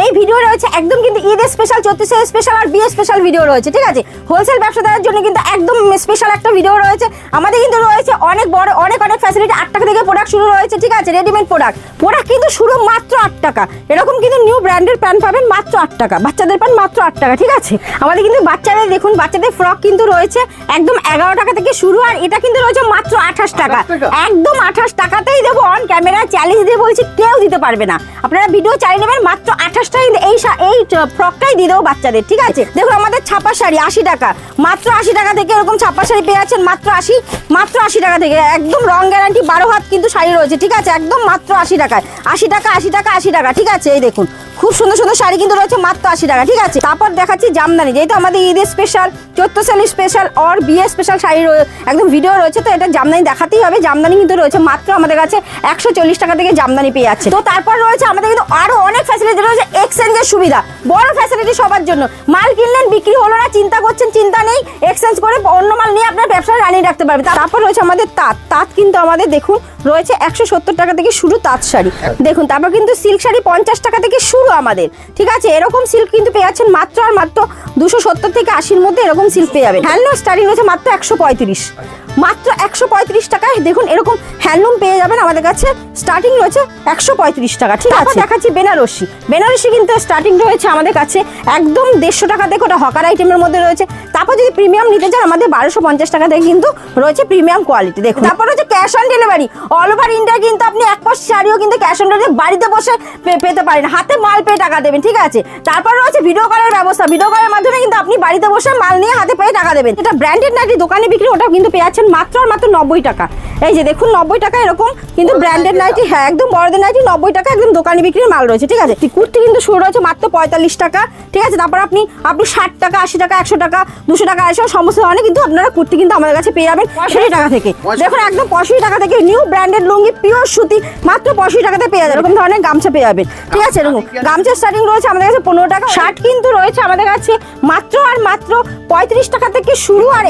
এই ভিডিও রয়েছে একদম কিন্তু ঈদ স্পেশাল, 34 স্পেশাল আর বিয়ে স্পেশাল ভিডিও রয়েছে, ঠিক আছে। হোলসেল ব্যবসাদারের জন্য কিন্তু একদম স্পেশাল একটা ভিডিও রয়েছে। আমাদের কিন্তু রয়েছে অনেক বড় অনেক ফ্যাসিলিটি। 8 টাকা থেকে প্রোডাক্ট শুরু রয়েছে, ঠিক আছে। রেডিমেড প্রোডাক্ট কিন্তু শুরু মাত্র 8 টাকা। এরকম কিন্তু নিউ ব্র্যান্ডের প্যান্ট পাবেন মাত্র 8 টাকা, বাচ্চাদের প্যান্ট মাত্র 8 টাকা, ঠিক আছে। আমাদের কিন্তু বাচ্চাদের দেখুন, বাচ্চাদের ফ্রক কিন্তু রয়েছে একদম 11 টাকা থেকে শুরু, আর এটা কিন্তু রয়েছে মাত্র 28 টাকা। একদম 28 টাকাতেই দেবো, অন ক্যামেরা চ্যালেঞ্জ দিয়ে বলছি, কেউ দিতে পারবে না। আপনারা ভিডিও চালিয়ে নেবেন, মাত্র 28 টাকায় এই ফ্রকটাই দিয়ে দেবো বাচ্চাদের, ঠিক আছে। দেখুন আমাদের ছাপা শাড়ি 80 টাকা, মাত্র 80 টাকা থেকে এরকম ছাপা শাড়ি পেয়ে যাচ্ছেন মাত্র 80 টাকা থেকে। একদম রং গ্যারান্টি 12 হাত কিন্তু শাড়ি রয়েছে, ঠিক আছে। একদম মাত্র 80 টাকায়, 80 টাকা 80 টাকা 80 টাকা, ঠিক আছে। এই দেখুন খুব সুন্দর সুন্দর শাড়ি কিন্তু রয়েছে মাত্র 80 টাকা, ঠিক আছে। তারপর দেখাচ্ছি জামদানি, যেহেতু আমাদের ঈদের স্পেশাল, 14 স্পেশাল আর বিয়ে স্পেশাল শাড়ি একদম ভিডিও রয়েছে, তো এটা জামদানি দেখাতেই হবে। জামদানি কিন্তু রয়েছে মাত্র আমাদের কাছে 140 টাকা থেকে জামদানি পেয়ে যাচ্ছে। তো তারপর রয়েছে আমাদের কিন্তু আরো অনেক ফ্যাসিলিটি রয়েছে, এক্সচেঞ্জের সুবিধা, বড় ফ্যাসিলিটি সবার জন্য। মাল কিনলেন, বিক্রি হলো না, চিন্তা করছেন, চিন্তা নেই, এক্সচেঞ্জ করে অন্য মাল নিয়ে আপনার ব্যবসা রানিয়ে রাখতে পারবে। তারপর রয়েছে আমাদের তাঁত কিন্তু আমাদের দেখুন রয়েছে 170 টাকা থেকে শুরু তাঁত শাড়ি দেখুন। তারপর কিন্তু সিল্ক শাড়ি 50 টাকা থেকে শুরু আমাদের, ঠিক আছে। এরকম সিল্ক কিন্তু পেয়ে যাচ্ছেন মাত্র আর মাত্র 270 থেকে 80-র মধ্যে এরকম সিল্ক পেয়ে যাবেন। হ্যান্ডলুম স্টার্টিং রয়েছে মাত্র 135, মাত্র 135 টাকায় দেখুন এরকম হ্যান্ডলুম পেয়ে যাবেন আমাদের কাছে। স্টার্টিং রয়েছে 135 টাকা, ঠিক আছে। দেখাচ্ছি বেনারসি কিন্তু স্টার্টিং রয়েছে আমাদের কাছে একদম 150 টাকা থেকে, ওটা হকার আইটেমের মধ্যে রয়েছে। তারপর যদি প্রিমিয়াম নিতে চান আমাদের 1250 টাকা থেকে কিন্তু রয়েছে প্রিমিয়াম কোয়ালিটি দেখুন। তারপর রয়েছে cash on delivery, all over India কিন্তু আপনি এক পাশ শাড়িও কিন্তু ক্যাশ অন ডেলিভারি বাড়িতে বসে পেতে পারেন, হাতে মাল পেয়ে টাকা দেবেন, ঠিক আছে। তারপর রয়েছে ভিডিও কলের ব্যবস্থা, ভিডিও কলের মাধ্যমে কিন্তু আপনি বাড়িতে বসে মাল নিয়ে হাতে পেয়ে টাকা দেবেন। এটা ব্র্যান্ডেড নাইটি দোকানে বিক্রি, ওটাও কিন্তু পেয়ে যাচ্ছেন মাত্র 90 টাকা। এই যে দেখুন 90 টাকা এরকম কিন্তু ব্র্যান্ডেড নাইটি, হ্যাঁ একদম বড়দের নাইটি 90 টাকা একদম দোকানে বিক্রির মাল রয়েছে, ঠিক আছে। কুর্তি কিন্তু শুরু রয়েছে মাত্র 45 টাকা, ঠিক আছে। তারপর আপনি 60 টাকা 80 টাকা 100 টাকা 200 টাকা এসব সমস্ত ধরনের কিন্তু আপনারা কুর্তি কিন্তু আমাদের কাছে পেয়ে যাবেন 65 টাকা থেকে। দেখুন একদম 65 টাকা থেকে নিউ ব্র্যান্ডেড লুঙ্গি পিওর সুতি মাত্র 65 টাকাতে পেয়ে যাবেন। এরকম ধরনের গামছা পেয়ে যাবেন, ঠিক আছে। এরকম গামছা স্টার্টিং রয়েছে আমাদের কাছে 15 টাকা। শার্ট কিন্তু রয়েছে আমাদের কাছে মাত্র আর মাত্র 35 টাকা থেকে শুরু, আর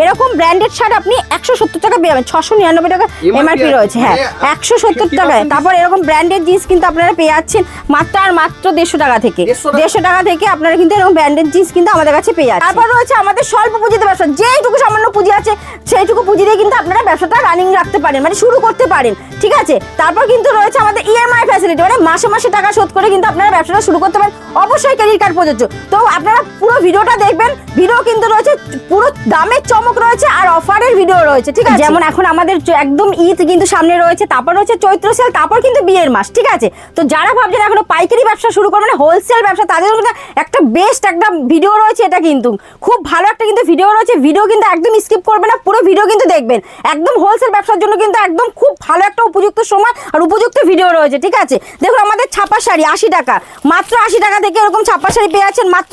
এরকম ব্র্যান্ডেড শার্ট আপনি 170 টাকা পেয়ে যাবেন। 699 টাকা এমআরপি রয়েছে, হ্যাঁ 170 টাকায়। তারপর এরকম ব্র্যান্ডেড জিন্স কিন্তু আপনারা পেয়ে যাচ্ছেন মাত্র আর মাত্র 150 টাকা থেকে। 150 টাকা থেকে আপনারা কিন্তু এরকম ব্র্যান্ডেড জিন্স কিন্তু আমাদের কাছে পেয়ে যাচ্ছেন। তারপর রয়েছে আমাদের স্বল্প পুঁজিতে ব্যবসা, যেইটুকু সামান্য পুঁজি আছে সেইটুকু পুঁজি দিয়ে কিন্তু আপনারা ব্যবসাটা রানিং রাখতে পারেন, মানে শুরু করতে পারেন, ঠিক আছে। তারপর কিন্তু রয়েছে আমাদের ইএমআই ফ্যাসিলিটি, মানে মাসে মাসে টাকা শোধ করে কিন্তু আপনারা ব্যবসাটা শুরু করতে পারেন, অবশ্যই ক্রেডিট কার্ড প্রযোজ্য। তো আপনারা পুরো ভিডিওটা দেখবেন, ভিডিও কিন্তু রয়েছে পুরো দামের চমক রয়েছে আর অফারের ভিডিও রয়েছে, ঠিক আছে। যেমন এখন আমাদের একদম ঈদ কিন্তু সামনে রয়েছে, তারপর রয়েছে চৈত্র সেল, তারপর কিন্তু বিয়ের মাস, ঠিক আছে। তো যারা ভাবছেন এখনো পাইকারি ব্যবসা শুরু করবেন, হোলসেল ব্যবসা, তাদের জন্য একটা বেস্ট একটা ভিডিও রয়েছে। এটা কিন্তু খুব ভালো একটা কিন্তু ভিডিও রয়েছে, ভিডিও কিন্তু একদম স্কিপ করবেন না, পুরো ভিডিও কিন্তু দেখবেন। একদম হোলসেল ব্যবসার জন্য কিন্তু একদম খুব ভালো একটা উপযুক্ত সময় আর উপযুক্ত ভিডিও রয়েছে, ঠিক আছে। দেখুন আমাদের ছাপা শাড়ি 80 টাকা, মাত্র 80 টাকা থেকে এরকম ছাপা শাড়ি পেয়ে যাচ্ছেন মাত্র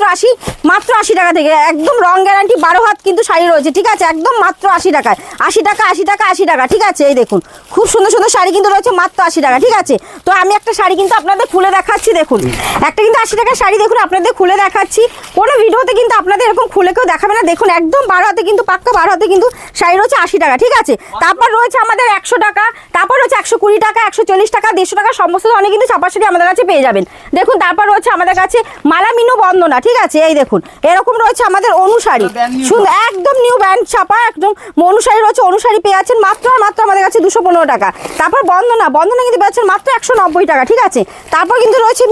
80 টাকা থেকে। একদম রং গ্যারান্টি 12 হাত কিন্তু শাড়ি রয়েছে, ঠিক আছে। একদম মাত্র 80 টাকায়, 80 টাকা 80 টাকা 80 টাকা, ঠিক আছে। এই দেখুন খুব সুন্দর সুন্দর শাড়ি কিন্তু রয়েছে মাত্র 80 টাকা, ঠিক আছে। তো আমি একটা শাড়ি কিন্তু আপনাদের খুলে দেখাচ্ছি, দেখুন একটা কিন্তু 80 টাকার শাড়ি দেখুন আপনাদের খুলে দেখাচ্ছি। কোনো ভিডিওতে কিন্তু আপনাদের এরকম খুলে কেউ দেখাবে না, দেখুন একদম 12 হাতে কিন্তু পাক্কা 12 হাতে কিন্তু শাড়ি রয়েছে 80 টাকা, ঠিক আছে। তারপর রয়েছে আমাদের 100 টাকা, তারপর রয়েছে 120 টাকা 140 টাকা 150 টাকা সমস্ত ধরনের কিন্তু ছাপা শাড়ি আমাদের কাছে পেয়ে যাবেন। দেখুন তারপর রয়েছে আমাদের কাছে মালামিনু বন্দনা, ঠিক আছে। এই দেখুন এরকম রয়েছে আমাদের অনুসারী, সুন্দর একদম নিউ ব্র্যান্ড ছাপা একদম অনুসারী রয়েছে, অনুসারী পেয়ে যাচ্ছেন মাত্র আর মাত্র আমাদের কাছে 215 টাকা। তারপর বন্দনা কিন্তু পেয়ে যাচ্ছেন মাত্র 190 টাকা, ঠিক আছে। তারপর কিন্তু রয়েছে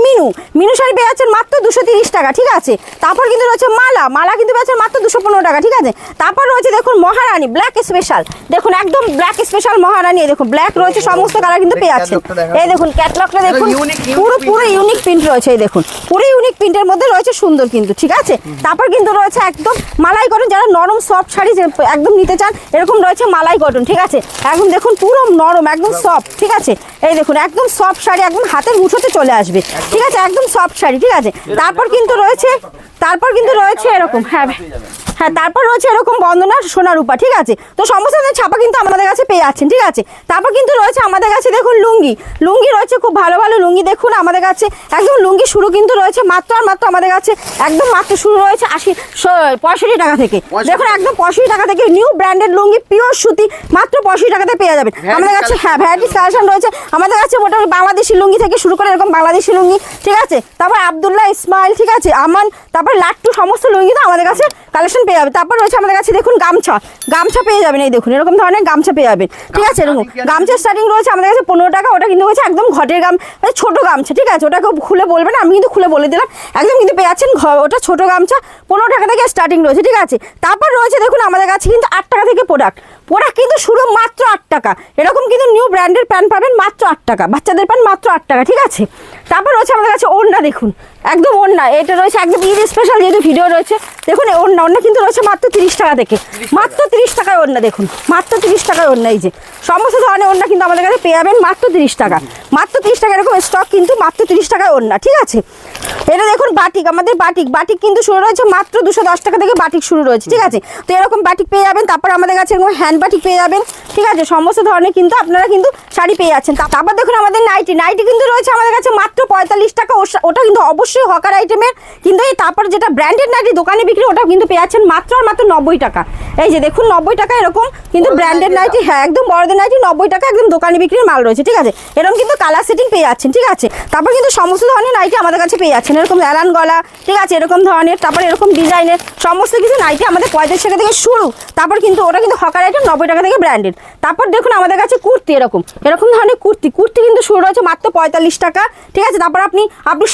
মিনু শাড়ি পেয়ে যাচ্ছেন মাত্র 230 টাকা, ঠিক আছে। তারপর কিন্তু রয়েছে মালা কিন্তু পেয়ে যাচ্ছেন মাত্র 215 টাকা, ঠিক আছে। তারপর রয়েছে দেখুন মহারানী ব্ল্যাক স্পেশাল, দেখুন একদম ব্ল্যাক স্পেশাল মহারানী, দেখুন ব্ল্যাক রয়েছে, সমস্ত কালার কিন্তু পেয়ে যাচ্ছেন। এই দেখুন ক্যাটলগটা দেখুন, পুরো ইউনিক প্রিন্ট রয়েছে, এই দেখুন পুরো ইউনিক প্রিন্টের মধ্যে রয়েছে সুন্দর কিন্তু, ঠিক আছে। তারপর কিন্তু রয়েছে একদম মালাই কটন, যারা নরম সফট শাড়ি একদম নিতে চান এরকম রয়েছে মালাই কটন, ঠিক আছে। একদম দেখুন পুরো নরম একদম সফট, ঠিক আছে। এই দেখুন একদম সফট শাড়ি একদম হাতের মুঠোতে চলে আসবে, ঠিক আছে, একদম সফট শাড়ি, ঠিক আছে। তারপর কিন্তু রয়েছে এরকম, হ্যাঁ তারপর রয়েছে এরকম বন্দনা সোনা রূপা, ঠিক আছে। তো সমস্ত ছাপা কিন্তু আমাদের কাছে পেয়ে যাচ্ছেন, ঠিক আছে। তারপর কিন্তু রয়েছে আমাদের কাছে দেখুন লুঙ্গি রয়েছে, খুব ভালো ভালো লুঙ্গি দেখুন আমাদের কাছে একদম লুঙ্গি শুরু কিন্তু রয়েছে মাত্র আর মাত্র আমাদের কাছে একদম মাত্র শুরু রয়েছে 65 টাকা থেকে। দেখুন একদম 65 টাকা থেকে নিউ ব্র্যান্ডেড লুঙ্গি পিওর সুতি মাত্র 65 টাকাতে পেয়ে যাবেন আমাদের কাছে। হ্যাঁ ভ্যারাইটিস কালেকশন রয়েছে আমাদের কাছে, মোটামুটি বাংলাদেশি লুঙ্গি থেকে শুরু করে এরকম বাংলাদেশি লুঙ্গি ঠিক আছে। তারপর আব্দুল্লাহ ইসমাইল, ঠিক আছে, আমান, তারপর লাট্টু, সমস্ত লুঙ্গি কিন্তু আমাদের কাছে কালেকশন পেয়ে যাবে। তারপর রয়েছে আমাদের কাছে দেখুন গামছা পেয়ে যাবেন, এই দেখুন এরকম ধরনের গামছা পেয়ে যাবেন, ঠিক আছে। এরকম গামছা স্টার্টিং রয়েছে আমাদের কাছে 15 টাকা, ওটা কিন্তু হচ্ছে একদম ঘটের মানে ছোট গামছা, ঠিক আছে, ওটাকে খুলে বলবেন, আমি কিন্তু খুলে বলে দিলাম, একদম কিন্তু পেয়ে যাচ্ছেন ওটা ছোট গামছা 15 টাকা থেকে স্টার্টিং রয়েছে, ঠিক আছে। তারপর রয়েছে দেখুন আমাদের কাছে কিন্তু 8 টাকা থেকে প্রোডাক্ট কিন্তু শুরু মাত্র 8 টাকা, এরকম কিন্তু নিউ ব্র্যান্ডের প্যান্ট পাবেন মাত্র 8 টাকা, বাচ্চাদের প্যান্ট মাত্র 8 টাকা, ঠিক আছে। তারপর রয়েছে আমাদের কাছে ওড়না, দেখুন একদম ওড়না, এটা রয়েছে একদম ঈদ স্পেশাল যেহেতু ভিডিও রয়েছে, দেখুন ওড়না কিন্তু রয়েছে মাত্র 30 টাকা থেকে, মাত্র 30 টাকায় ওড়না, দেখুন মাত্র 30 টাকায় ওড়না, এই যে সমস্ত ধরনের ওড়না কিন্তু আমাদের কাছে পেয়ে যাবেন মাত্র 30 টাকা, মাত্র 30 টাকা, এরকম স্টক কিন্তু মাত্র 30 টাকায় ওড়না, ঠিক আছে। এটা দেখুন বাটিক, আমাদের বাটিক কিন্তু শুরু রয়েছে মাত্র 210 টাকা থেকে বাটিক শুরু রয়েছে, ঠিক আছে। তো এরকম বাটিক পেয়ে যাবেন। তারপর আমাদের কাছে এরকম হ্যান্ড বাটিক পেয়ে যাবেন, ঠিক আছে, সমস্ত ধরনের কিন্তু আপনারা কিন্তু শাড়ি পেয়ে যাচ্ছেন। তারপর দেখুন আমাদের নাইটি কিন্তু রয়েছে আমাদের কাছে মাত্র 45 টাকা, ওটা কিন্তু অবশ্যই হকার আইটেমের, কিন্তু এই তারপর যেটা ব্র্যান্ডেড নাইটি দোকানে বিক্রি ওটাও কিন্তু পেয়ে যাচ্ছেন মাত্র 90 টাকা, এই যে দেখুন 90 টাকা, এরকম কিন্তু ব্র্যান্ডেড নাইটি, হ্যাঁ একদম বড়দের নাইটি 90 টাকা, একদম দোকানে বিক্রির মাল রয়েছে, ঠিক আছে। এরকম কিন্তু কালার সেটিং পেয়ে যাচ্ছেন, ঠিক আছে। তারপর কিন্তু সমস্ত ধরনের নাইটি আমাদের কাছে পেয়ে যাচ্ছেন, এরকম অ্যালান গলা, ঠিক আছে, এরকম ধরনের, তারপর এরকম ডিজাইনের সমস্ত কিছু নাইটি আমাদের 35 টাকা থেকে শুরু, তারপর কিন্তু ওটা কিন্তু হকার আইটেম 90 টাকা থেকে ব্র্যান্ডেড। তারপর দেখুন আমাদের কাছে কুর্তি, এরকম ধরনের কুর্তি কিন্তু শুরু রয়েছে মাত্র 45 টাকা, ঠিক আছে। তারপর আপনি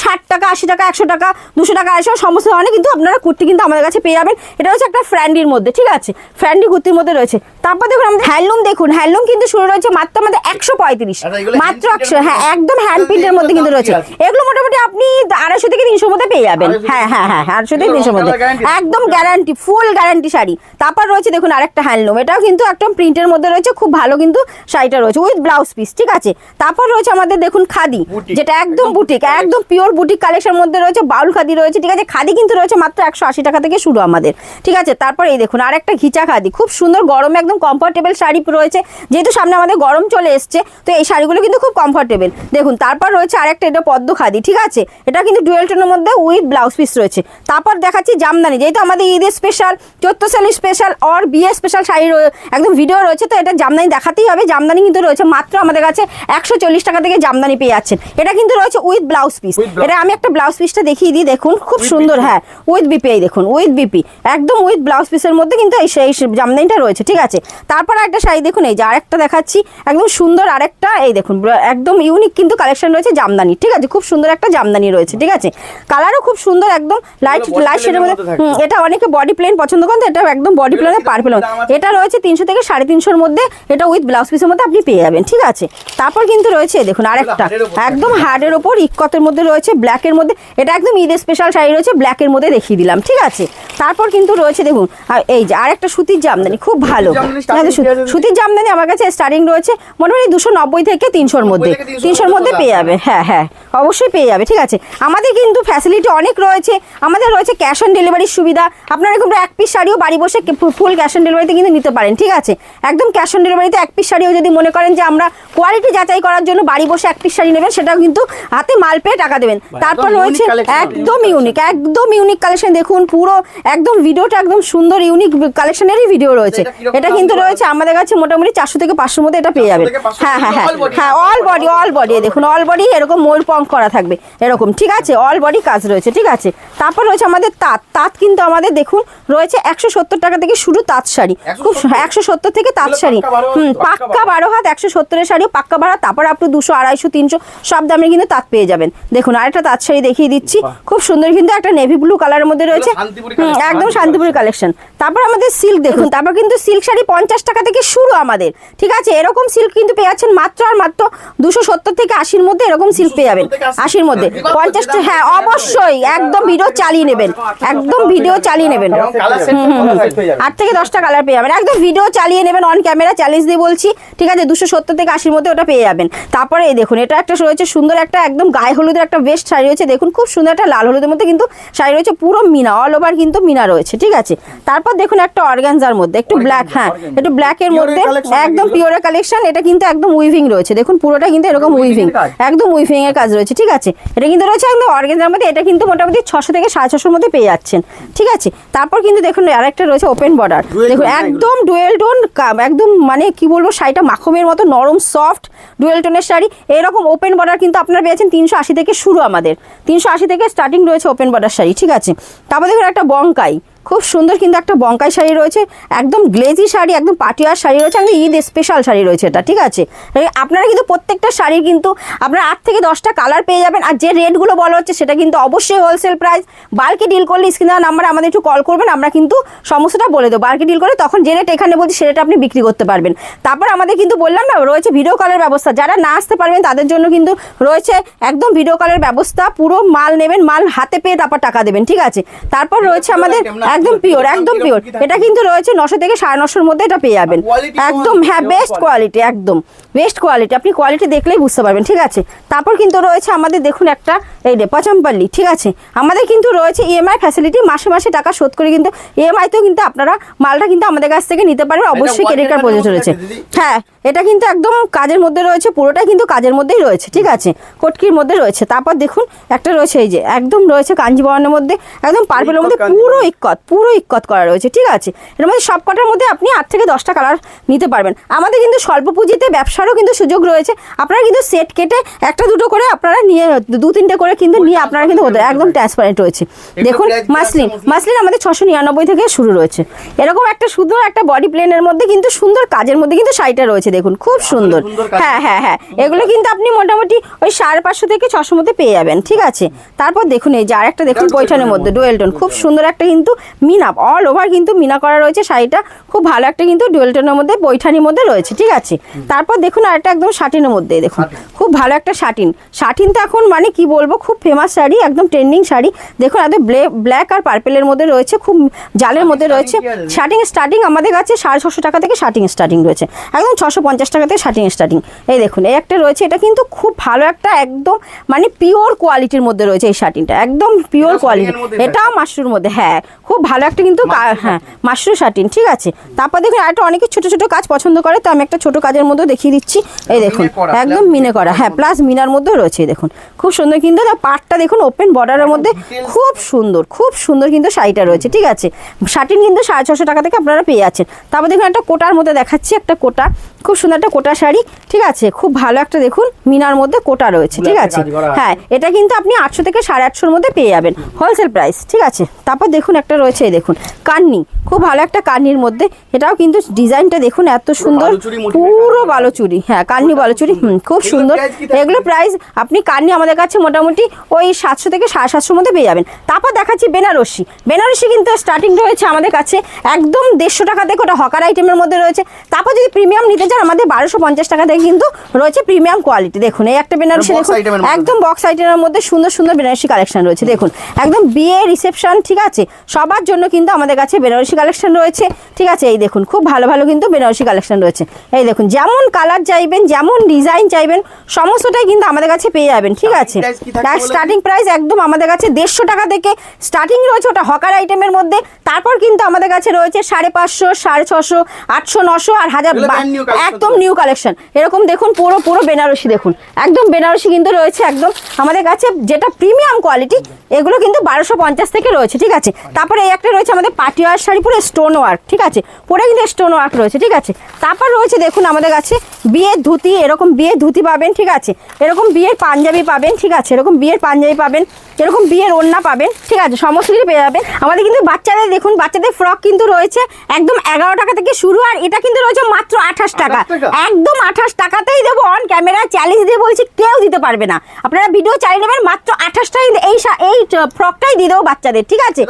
60 টাকা, 80 টাকা, 100 টাকা, 200 টাকা, 250 সমস্ত ধরনের কিন্তু আপনারা কুর্তি কিন্তু আমাদের কাছে পেয়ে যাবেন। এটা হচ্ছে একটা ফ্র্যান্ডির মধ্যে, ঠিক আছে, ফ্র্যান্ডি কুর্তির মধ্যে রয়েছে। তারপর দেখুন আমাদের হ্যান্ডলুম, দেখুন হ্যান্ডলুম কিন্তু শুরু রয়েছে মাত্র আমাদের 135, মাত্র 100, হ্যাঁ একদম হ্যান্ড প্রিন্টের মধ্যে কিন্তু রয়েছে। এগুলো মোটামুটি আপনি 250 থেকে 300 মধ্যে পেয়ে যাবেন, হ্যাঁ 250 থেকে 300 মধ্যে একদম গ্যারান্টি, ফুল গ্যারান্টি শাড়ি। তারপর রয়েছে দেখুন আরেকটা হ্যান্ডলুম, এটাও কিন্তু একদম প্রিন্টের মধ্যে রয়েছে, খুব ভালো কিন্তু শাড়িটা রয়েছে উইথ ব্লাউজ পিস, ঠিক আছে। তারপর রয়েছে আমাদের দেখুন খাদি, যেটা একদম বুটিক, একদম পিওর বুটিক কালেকশন মধ্যে রয়েছে, বাউল খাদি রয়েছে, ঠিক আছে। খাদি কিন্তু রয়েছে মাত্র 180 টাকা থেকে শুরু আমাদের, ঠিক আছে। তারপর এই দেখুন আরেকটা ঘিচা খাদি, খুব সুন্দর গরমে একদম কমফোর্টেবল শাড়ি রয়েছে, যেহেতু সামনে আমাদের গরম চলে এসছে, তো এই শাড়িগুলো কিন্তু খুব কমফোর্টেবল, দেখুন। তারপর রয়েছে আরেকটা, এটা পদ্ম খাদি, ঠিক আছে, এটা কিন্তু ডুয়েল টোনের মধ্যে উইথ ব্লাউজ পিস রয়েছে। তারপর দেখাচ্ছি জামদানি, যেহেতু আমাদের ঈদের স্পেশাল, চৈত্রশালী স্পেশাল আর বিয়ে স্পেশাল শাড়ি একদম ভিডিও রয়েছে, তো এটা জামদানি দেখাতেই হবে। জামদানি কিন্তু রয়েছে মাত্র আমাদের কাছে 140 টাকা থেকে জামদানি পেয়ে যাচ্ছেন, এটা কিন্তু রয়েছে উইথ ব্লাউজ পিস। এটা আমি একটা ব্লাউজ পিসটা দেখিয়ে দিই, দেখুন খুব সুন্দর, হ্যাঁ উইথ বিপি, এই দেখুন উইথ বিপি, একদম উইথ ব্লাউজ পিসের মধ্যে কিন্তু এই জামদানিটা রয়েছে, ঠিক আছে। তারপর একটা শাড়ি দেখুন, এই যে আরেকটা দেখাচ্ছি, একদম সুন্দর আরেকটা, এই দেখুন একদম ইউনিক কিন্তু কালেকশন রয়েছে জামদানি, ঠিক আছে, খুব সুন্দর একটা জামদানি রয়েছে, ঠিক আছে। কালারও খুব সুন্দর, একদম লাইট শেডের মধ্যে, এটা অনেকে বডি প্লেন পছন্দ করেন, তো এটা একদম বডি প্লেনে পার্পল, এটা রয়েছে 300 থেকে 350 মধ্যে, এটা উইথ ব্লাউজ পিসের মধ্যে আপনি পেয়ে যাবেন, ঠিক আছে। তারপর কিন্তু রয়েছে দেখুন আরেকটা একদম হার্ডের ওপর ইকতের মধ্যে রয়েছে, ব্ল্যাকের মধ্যে, এটা একদম ঈদের স্পেশাল শাড়ি রয়েছে, ব্ল্যাকের মধ্যে দেখিয়ে দিলাম, ঠিক আছে। তারপর কিন্তু রয়েছে দেখুন এই যে আরেকটা সুতির জামদানি, খুব ভালো সুতির জামদানি আমার কাছে স্টার্টিং রয়েছে মোটামুটি 290 থেকে 300-র মধ্যে, 300-র মধ্যে পেয়ে যাবে, হ্যাঁ অবশ্যই পেয়ে যাবে, ঠিক আছে। আমাদের কিন্তু ফ্যাসিলিটি অনেক রয়েছে, আমাদের রয়েছে ক্যাশ অন ডেলিভারির সুবিধা, আপনারা কিন্তু এক পিস শাড়িও বাড়ি বসে ফুল ক্যাশ অন ডেলিভারিতে কিন্তু নিতে পারেন, ঠিক আছে। একদম ক্যাশ অন ডেলিভারিতে এক পিস শাড়িও যদি মনে করেন যে আমরা কোয়ালিটি যাচাই করার জন্য বাড়ি বসে এক পিস শাড়ি নেবেন, সেটাও কিন্তু হাতে মাল পেয়ে টাকা দেবেন। তারপর রয়েছে একদম ইউনিক কালেকশন, দেখুন পুরো একদম ভিডিওটা একদম সুন্দর ইউনিক কালেকশনেরই ভিডিও রয়েছে। এটা কিন্তু রয়েছে আমাদের কাছে মোটামুটি 400 থেকে 500 মধ্যে এটা পেয়ে যাবেন, হ্যাঁ অল বডি দেখুন, অল বডি এরকম ময়ূর পঙ্ক করা থাকবে এরকম, ঠিক আছে, অল বডি কাজ রয়েছে, ঠিক আছে। তারপর রয়েছে আমাদের তাঁত কিন্তু আমাদের দেখুন রয়েছে 170 টাকা থেকে শুরু তাঁত শাড়ি, খুব 170 থেকে তাঁত শাড়ি, পাক্কা 12 হাত 170-এর শাড়িও পাক্কা 12 হাত, তারপর আপনি 200, 250, 300 সব দামে কিন্তু তাঁত পেয়ে যাবেন। দেখুন আরেকটা তাঁত শাড়ি দেখিয়ে দিচ্ছি, খুব সুন্দর কিন্তু একটা নেভি ব্লু কালারের মধ্যে রয়েছে, একদম শান্তিপুরি কালেকশন। তারপর আমাদের সিল্ক দেখুন, তারপর কিন্তু সিল্ক শাড়ি 50 টাকা থেকে শুরু আমাদের, ঠিক আছে। এরকম সিল্ক কিন্তু পেয়ে যাচ্ছেন মাত্র 270 থেকে 80-র মধ্যে, এরকম সিল্ক পেয়ে যাবেন 80-র মধ্যে, 50, হ্যাঁ অবশ্যই একদম ভিডিও চালিয়ে নেবেন, একদম ভিডিও চালিয়ে নেবেন, 8 থেকে 10টা কালার পেয়ে যাবেন, একদম ভিডিও চালিয়ে নেবেন, অন ক্যামেরা চ্যালেঞ্জ দিয়ে বলছি, ঠিক আছে। 270 থেকে 80-র মধ্যে ওটা পেয়ে যাবেন। তারপরে এই দেখুন এটা একটা রয়েছে সুন্দর একটা একদম গায়ে হলুদের একটা বেস্ট শাড়ি রয়েছে, দেখুন খুব সুন্দর একটা লাল হলুদের মধ্যে কিন্তু শাড়ি রয়েছে, পুরো মিনা, অল ওভার কিন্তু মিনা রয়েছে, ঠিক আছে। তারপর দেখুন একটা অর্গানজার মধ্যে একটু ব্ল্যাক, হ্যাঁ একটু ব্ল্যাকের মধ্যে একদম পিওরের কালেকশন, এটা কিন্তু একদম উইভিং রয়েছে, দেখুন পুরোটা কিন্তু এরকম উইভিং, একদম উইভিং এর কাজ রয়েছে, ঠিক আছে। এটা কিন্তু রয়েছে কিন্তু অর্গানজার মধ্যে এটা কিন্তু মোটামুটি 600 থেকে 650 মধ্যে পেয়ে যাচ্ছেন, ঠিক আছে। তারপর কিন্তু দেখুন আরেকটা রয়েছে ওপেন বর্ডার, দেখুন একদম ডুয়েল টোন, একদম মানে কি বলবো শাড়িটা মাখমের মতো নরম সফট ডুয়েল টোনের শাড়ি। এরকম ওপেন বর্ডার কিন্তু আপনারা পেয়েছেন 380 থেকে শুরু, আমাদের 380 থেকে স্টার্টিং রয়েছে ওপেন বর্ডার শাড়ি, ঠিক আছে। তারপর দেখুন একটা বঙ্কাই, খুব সুন্দর কিন্তু একটা বঙ্কাই শাড়ি রয়েছে, একদম গ্লেজি শাড়ি, একদম পাটিয়ার শাড়ি রয়েছে, একদম ঈদ স্পেশাল শাড়ি রয়েছে এটা, ঠিক আছে। আপনারা কিন্তু প্রত্যেকটা শাড়ির কিন্তু আপনারা 8 থেকে 10টা কালার পেয়ে যাবেন। আর যে রেটগুলো বলা হচ্ছে সেটা কিন্তু অবশ্যই হোলসেল প্রাইস। বাল্কে ডিল করলে স্ক্রিনে দেওয়া নাম্বারে আমাদের একটু কল করবেন, আমরা কিন্তু সমস্যাটা বলে দেবো। বাল্কে ডিল করে তখন যে রেট এখানে বলছি সে রেটে আপনি বিক্রি করতে পারবেন। তারপর আমাদের কিন্তু বললাম না রয়েছে ভিডিও কলের ব্যবস্থা, যারা না আসতে পারবেন তাদের জন্য কিন্তু রয়েছে একদম ভিডিও কলের ব্যবস্থা। পুরো মাল নেবেন, মাল হাতে পেয়ে তারপর টাকা দেবেন, ঠিক আছে। তারপর রয়েছে আমাদের একদম পিওর, একদম পিওর, এটা কিন্তু রয়েছে 900 থেকে 950 মধ্যে এটা পেয়ে যাবেন একদম। হ্যাঁ বেস্ট কোয়ালিটি, একদম বেস্ট কোয়ালিটি, আপনি কোয়ালিটি দেখলেই বুঝতে পারবেন, ঠিক আছে। তারপর কিন্তু রয়েছে আমাদের দেখুন একটা এই রে পচামপাল্লি, ঠিক আছে। আমাদের কিন্তু রয়েছে ইএমআই ফ্যাসিলিটি, মাসে মাসে টাকা শোধ করে কিন্তু ইএমআইতেও কিন্তু আপনারা মালটা কিন্তু আমাদের কাছ থেকে নিতে পারবেন, অবশ্যই ক্রেডিট কার্ড প্রযোজ্য রয়েছে। হ্যাঁ এটা কিন্তু একদম কাজের মধ্যে রয়েছে, পুরোটাই কিন্তু কাজের মধ্যেই রয়েছে, ঠিক আছে, কটকির মধ্যে রয়েছে। তারপর দেখুন একটা রয়েছে এই যে একদম রয়েছে কাঞ্জিবরণের মধ্যে, একদম পার্পেলের মধ্যে পুরো ইক্কত করা রয়েছে, ঠিক আছে। এর মধ্যে সব কটার মধ্যে আপনি 8 থেকে 10টা কালার নিতে পারবেন। আমাদের কিন্তু স্বল্প পুঁজিতে ব্যবসারও কিন্তু সুযোগ রয়েছে, আপনারা কিন্তু সেট কেটে একটা দুটো করে আপনারা নিয়ে 2-3টে করে কিন্তু নিয়ে আপনারা কিন্তু একদম ট্রান্সপারেন্ট রয়েছে। দেখুন মাসলিন আমাদের 699 থেকে শুরু রয়েছে। এরকম একটা সুন্দর একটা বডি প্লেনের মধ্যে কিন্তু সুন্দর কাজের মধ্যে কিন্তু শাড়িটা রয়েছে, দেখুন খুব সুন্দর। হ্যাঁ হ্যাঁ হ্যাঁ এগুলো কিন্তু আপনি মোটামুটি ওই 550 থেকে 600 মধ্যে পেয়ে যাবেন, ঠিক আছে। তারপর দেখুন এই যে আরেকটা দেখুন পৈঠানের মধ্যে ডুয়েল টোন, খুব সুন্দর একটা কিন্তু মিনা, অল ওভার কিন্তু মিনা করা রয়েছে শাড়িটা, খুব ভালো একটা কিন্তু ডুয়েল টোনের মধ্যে পৈঠানির মধ্যে রয়েছে, ঠিক আছে। তারপর দেখুন আরেকটা একদম শাটিনের মধ্যে, দেখুন খুব ভালো একটা শাটিন তো এখন মানে কি বলবো খুব ফেমাস শাড়ি, একদম ট্রেন্ডিং শাড়ি। দেখুন একদম ব্ল্যাক আর পার্পেলের মধ্যে রয়েছে, খুব জালের মধ্যে রয়েছে। শার্টিং স্টার্টিং আমাদের কাছে 650 টাকা থেকে শার্টিং স্টার্টিং রয়েছে, একদম 650 টাকা থেকে শার্টিং স্টার্টিং। এই দেখুন এই একটা রয়েছে, এটা কিন্তু খুব ভালো একটা একদম মানে পিওর কোয়ালিটির মধ্যে রয়েছে এই শার্টিংটা, একদম পিওর কোয়ালিটি, এটাও মাশরুর মধ্যে। হ্যাঁ খুব ভালো একটা কিন্তু হ্যাঁ মাশরু শার্টিং, ঠিক আছে। তারপর দেখুন আরেকটা অনেকে ছোট ছোট কাজ পছন্দ করে, তো আমি একটা ছোট কাজের মধ্যে দেখিয়ে দিচ্ছি। এই দেখুন একদম মিনে করা, হ্যাঁ প্লাস মিনার মধ্যে রয়েছে, দেখুন খুব সুন্দর কিন্তু পাটটা দেখুন ওপেন বর্ডারের মধ্যে খুব সুন্দর কিন্তু শাড়িটা রয়েছে, ঠিক আছে। শার্টিং কিন্তু 650 টাকা থেকে আপনারা পেয়ে যাচ্ছেন। তারপর দেখুন একটা কোটার মধ্যে দেখাচ্ছি, একটা কোটা, খুব সুন্দর একটা কোটা শাড়ি, ঠিক আছে, খুব ভালো একটা দেখুন মিনার মধ্যে কোটা রয়েছে, ঠিক আছে। হ্যাঁ এটা কিন্তু আপনি 800 থেকে 850 মধ্যে পেয়ে যাবেন হোলসেল প্রাইস, ঠিক আছে। তারপর দেখুন একটা রয়েছে এই দেখুন কান্নি, খুব ভালো একটা কান্নির মধ্যে, এটাও কিন্তু ডিজাইনটা দেখুন এত সুন্দর, পুরো বালুচুরি, হ্যাঁ কান্নি বালুচুরি, খুব সুন্দর। এগুলো প্রাইস আপনি কান্নি আমাদের কাছে মোটামুটি ওই 700 থেকে 750 মধ্যে পেয়ে যাবেন। তারপর দেখাচ্ছি বেনারসি কিন্তু স্টার্টিং রয়েছে আমাদের কাছে একদম 150 টাকা থেকে, ওটা হকার আইটেমের মধ্যে রয়েছে। তারপর যদি প্রিমিয়াম নিতে চান আমাদের 1250 টাকা থেকে কিন্তু রয়েছে প্রিমিয়াম কোয়ালিটি। দেখুন এই একটা বেনারসি, দেখুন একদম বক্স আইটেমের মধ্যে সুন্দর বেনারসি কালেকশন রয়েছে, দেখুন একদম বিয়ে রিসেপশন, ঠিক আছে, সবার জন্য কিন্তু আমাদের কাছে বেনারসি কালেকশন রয়েছে, ঠিক আছে। এই দেখুন খুব ভালো কিন্তু বেনারসি কালেকশন রয়েছে। এই দেখুন যেমন কালার চাইবেন, যেমন ডিজাইন চাইবেন, সমস্তটাই কিন্তু আমাদের কাছে পেয়ে যাবেন, ঠিক আছে। স্টার্টিং প্রাইস একদম আমাদের কাছে 150 টাকা থেকে স্টার্টিং রয়েছে, ওটা হকার আইটেমের মধ্যে। তারপর কিন্তু আমাদের কাছে রয়েছে 550, 650, 800, 900 আর 1000, একদম নিউ কালেকশন। এরকম দেখুন পুরো বেনারসি, দেখুন একদম বেনারসি কিন্তু রয়েছে একদম আমাদের কাছে, যেটা প্রিমিয়াম কোয়ালিটি, এগুলো কিন্তু 1250 থেকে রয়েছে, ঠিক আছে। তারপরে এই একটা রয়েছে আমাদের পাটিয়ার শাড়ি, পুরো স্টোন ওয়ার্ক, ঠিক আছে, পুরো কিন্তু স্টোন ওয়ার্ক রয়েছে, ঠিক আছে। তারপর রয়েছে দেখুন আমাদের কাছে বিয়ের ধুতি, এরকম বিয়ের ধুতি পাবেন, ঠিক আছে, এরকম বিয়ের পাঞ্জাবি পাবেন, ঠিক আছে, এরকম বিয়ের পাঞ্জাবি পাবেন, এরকম বিয়ের ওড়না পাবেন, ঠিক আছে, সমস্ত কিছু পেয়ে যাবেন। আমাদের কিন্তু বাচ্চাদের দেখুন বাচ্চাদের ফ্রক কিন্তু রয়েছে একদম 11 টাকা থেকে শুরু, আর এটা কিন্তু রয়েছে মাত্র 28 টাকা, একদম 28 টাকাতেই দেবো। অন ক্যামেরা চ্যালেঞ্জ দিয়ে বলছি কেউ দিতে পারবে না, আপনারা ভিডিও চালিয়ে নেবেন, মাত্র 28 টাকায় এই ফ্রকটাই দিয়ে দেবো বাচ্চাদের, ঠিক আছে।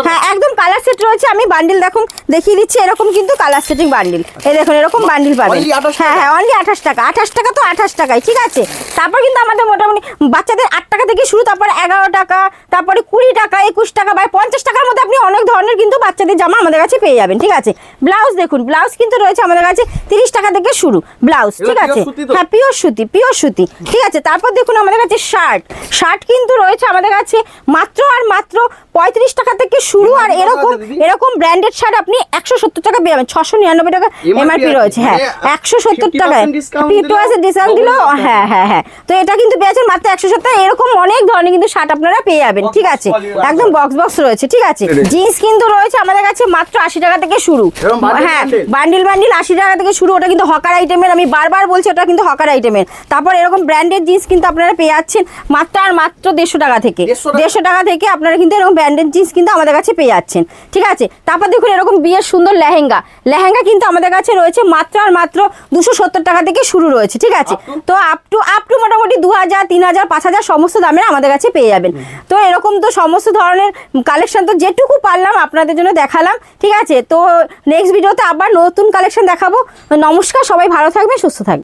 হ্যাঁ একদম কালার সেট রয়েছে, আমি বান্ডিল দেখুন দেখিয়ে দিচ্ছি, এরকম কিন্তু কালার সেটিং বান্ডিল, এই দেখুন এরকম বান্ডিল পাবেন। হ্যাঁ অনলি 28 টাকা, 28 টাকা তো 28 টাকায়, ঠিক আছে। তারপর কিন্তু আমাদের মোটামুটি বাচ্চাদের 8 টাকা থেকে শুরু, তারপরে 11 টাকা, তারপরে 20 টাকা, 21 টাকা বা 50 টাকার মধ্যে আপনি অনেক ধরনের কিন্তু বাচ্চাদের জামা আমাদের কাছে পেয়ে যাবেন, ঠিক আছে। ব্লাউজ দেখুন, ব্লাউজ কিন্তু রয়েছে আমাদের কাছে 30 টাকা থেকে শুরু ব্লাউজ, ঠিক আছে, হ্যাঁ পিওর সুতি, ঠিক আছে। তারপর দেখুন আমাদের কাছে শার্ট কিন্তু রয়েছে আমাদের কাছে মাত্র আর মাত্র 35 টাকা থেকে শুরু। আর এরকম ব্র্যান্ডেড শার্ট আপনি 170 টাকা পেয়ে যাবেন, 699 টাকা এমআরপি রয়েছে, হ্যাঁ 170 টাকায় 50% ডিসকাউন্ট দিল, হ্যাঁ। তো এটা কিন্তু পেয়েছেন মাত্র 170 টাকা। এরকম অনেক ধরনের কিন্তু শার্ট আপনারা পেয়ে যাবেন, ঠিক আছে, একদম বক্স রয়েছে, ঠিক আছে। জিন্স কিন্তু রয়েছে আমাদের কাছে মাত্র 80 টাকা থেকে শুরু, হ্যাঁ বান্ডিল 80 টাকা থেকে শুরু। ওটা কিন্তু হকার আইটেমের, আমি বারবার বলছি ওটা কিন্তু হকার আইটেমের। তারপর এরকম ব্র্যান্ডেড জিন্স কিন্তু আপনারা পেয়ে যাচ্ছেন মাত্র আর মাত্র 150 টাকা থেকে, 150 টাকা থেকে আপনারা কিন্তু এরকম ব্র্যান্ডেড জিন্স কিন্তু আমাদের কাছে পেয়ে যাচ্ছেন, ঠিক আছে। তারপর দেখুন এরকম বিয়ের সুন্দর লেহেঙ্গা কিন্তু আমাদের কাছে রয়েছে মাত্র আর মাত্র 270 টাকা থেকে শুরু রয়েছে, ঠিক আছে। তো আপ টু মোটামুটি 2000, 3000, 5000 সমস্ত দামের আমাদের কাছে পেয়ে যাবেন। তো এরকম তো সমস্ত ধরনের কালেকশন তো যেটুকু পারলাম আপনাদের জন্য দেখালাম, ঠিক আছে। তো নেক্সট ভিডিওতে আবার নতুন কালেকশন দেখাবো। নমস্কার, সবাই ভালো থাকবেন, সুস্থ থাকবেন।